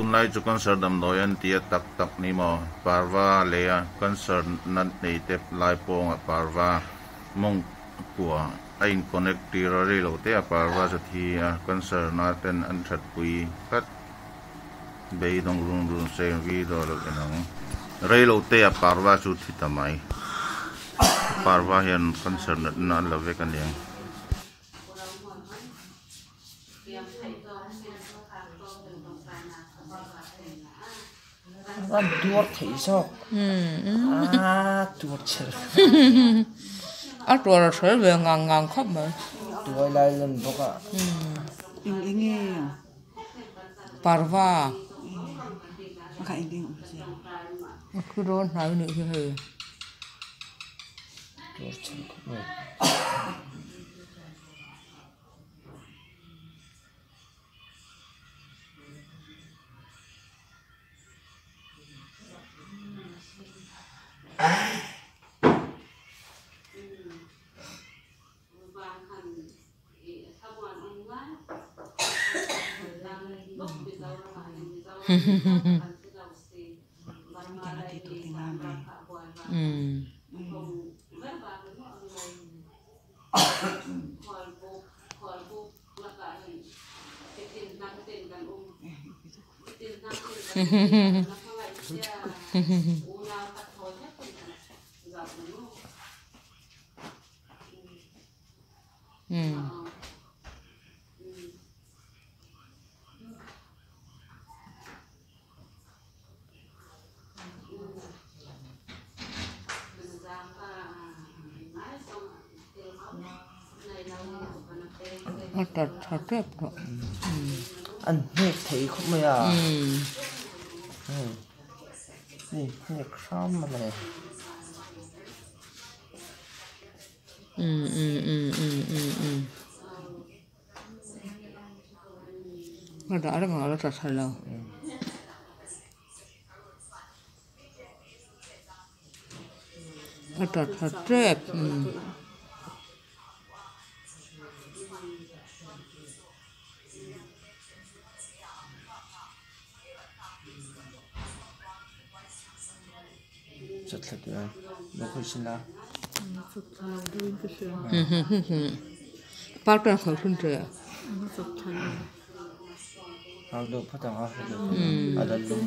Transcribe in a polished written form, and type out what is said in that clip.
Tunai chu concert dam noyan tia tak tak ni mo parwa leya concert nan nei tep lai pong a parwa mong kwa ain connect tira re lo te a parwa sa thi a concert na ten an that pui kat bei dong rung rung se vi do lo enang re lo te a parwa chu thi tamai parwa hian concert na la ve kan yang ăn tuột thấy sao tuột chết tuột là sẽ về ngang ngang khắp mà tuột lại lần bốc à anh nghe à parva maka anh nghe không cứ đón nói nữa chứ hề tuột chết không thật đẹp rồi ăn hết thấy không mày à nè nè xăm mà này nó đã mà nó thật lâu nó thật đẹp rất là tuyệt nó khơi sinh ra bác đang khởi sinh trẻ học được phát triển học được ở đây luôn